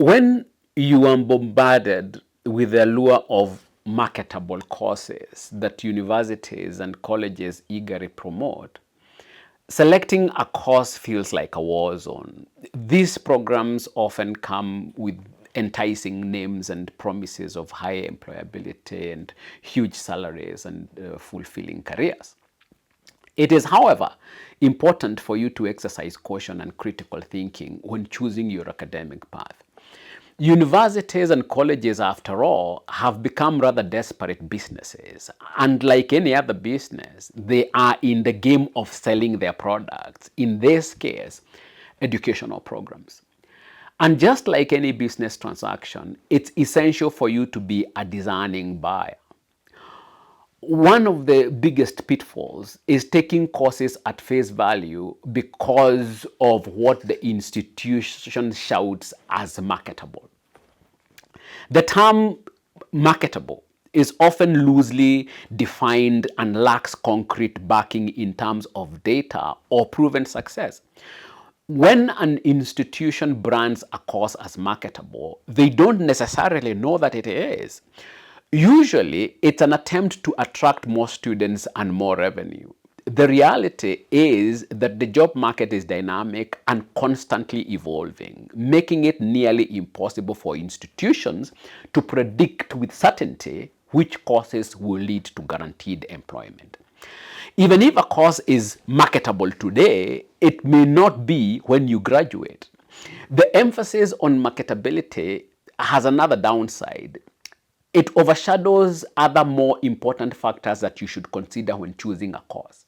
When you are bombarded with the allure of marketable courses that universities and colleges eagerly promote, selecting a course feels like a war zone. These programs often come with enticing names and promises of high employability and huge salaries and fulfilling careers. It is, however, important for you to exercise caution and critical thinking when choosing your academic path. Universities and colleges, after all, have become rather desperate businesses. And like any other business, they are in the game of selling their products, in this case, educational programs. And just like any business transaction, it's essential for you to be a discerning buyer. One of the biggest pitfalls is taking courses at face value because of what the institution shouts as marketable. The term marketable is often loosely defined and lacks concrete backing in terms of data or proven success. When an institution brands a course as marketable, they don't necessarily know that it is. Usually, it's an attempt to attract more students and more revenue. The reality is that the job market is dynamic and constantly evolving, making it nearly impossible for institutions to predict with certainty which courses will lead to guaranteed employment. Even if a course is marketable today, it may not be when you graduate. The emphasis on marketability has another downside. It overshadows other more important factors that you should consider when choosing a course.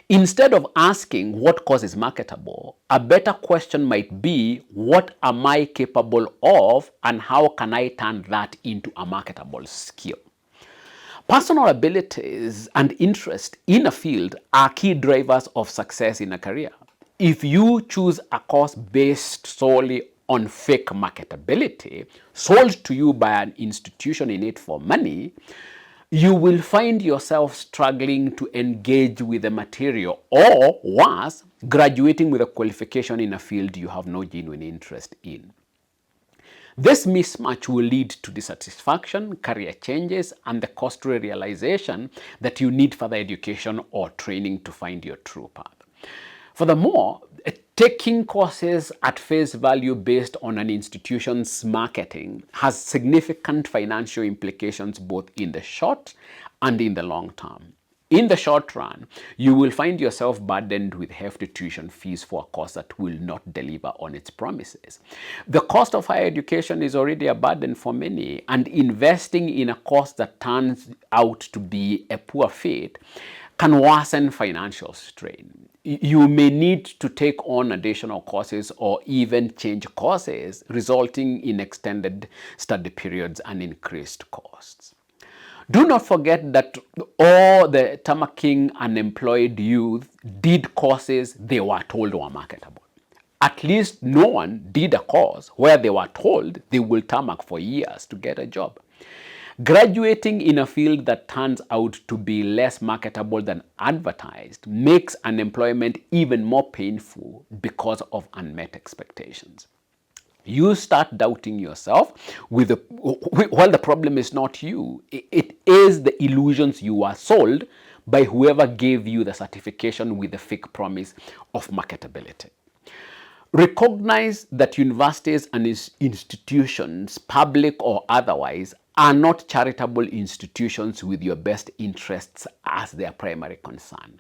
Instead of asking what course is marketable, a better question might be, what am I capable of and how can I turn that into a marketable skill? Personal abilities and interest in a field are key drivers of success in a career. If you choose a course based solely on fake marketability, sold to you by an institution in it for money, you will find yourself struggling to engage with the material, or worse, graduating with a qualification in a field you have no genuine interest in. This mismatch will lead to dissatisfaction, career changes, and the costly realization that you need further education or training to find your true path. Furthermore, taking courses at face value based on an institution's marketing has significant financial implications both in the short and in the long term. In the short run, you will find yourself burdened with hefty tuition fees for a course that will not deliver on its promises. The cost of higher education is already a burden for many, and investing in a course that turns out to be a poor fit can worsen financial strain. You may need to take on additional courses or even change courses, resulting in extended study periods and increased costs. Do not forget that all the tamacking unemployed youth did courses they were told were marketable. At least no one did a course where they were told they will tarmac for years to get a job. Graduating in a field that turns out to be less marketable than advertised makes unemployment even more painful because of unmet expectations. You start doubting yourself while the problem is not you. It is the illusions you are sold by whoever gave you the certification with the fake promise of marketability. Recognize that universities and institutions, public or otherwise, are not charitable institutions with your best interests as their primary concern.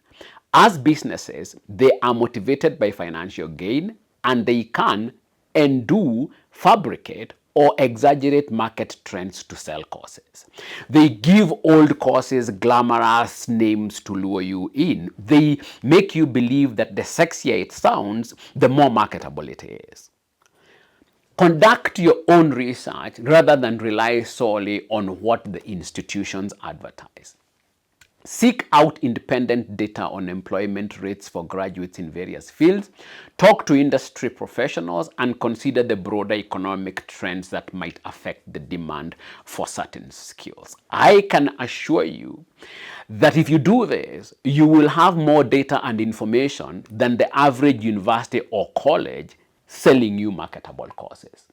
As businesses, they are motivated by financial gain, and they can and do fabricate or exaggerate market trends to sell courses. They give old courses glamorous names to lure you in. They make you believe that the sexier it sounds, the more marketable it is. Conduct your own research rather than rely solely on what the institutions advertise. Seek out independent data on employment rates for graduates in various fields. Talk to industry professionals and consider the broader economic trends that might affect the demand for certain skills. I can assure you that if you do this, you will have more data and information than the average university or college selling you marketable courses.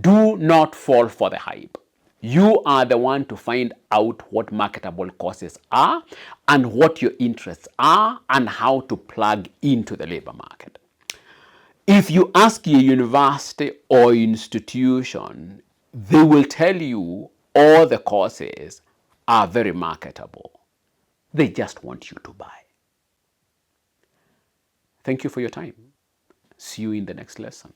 Do not fall for the hype. You are the one to find out what marketable courses are and what your interests are and how to plug into the labor market. If you ask your university or institution, they will tell you all the courses are very marketable. They just want you to buy. Thank you for your time. See you in the next lesson.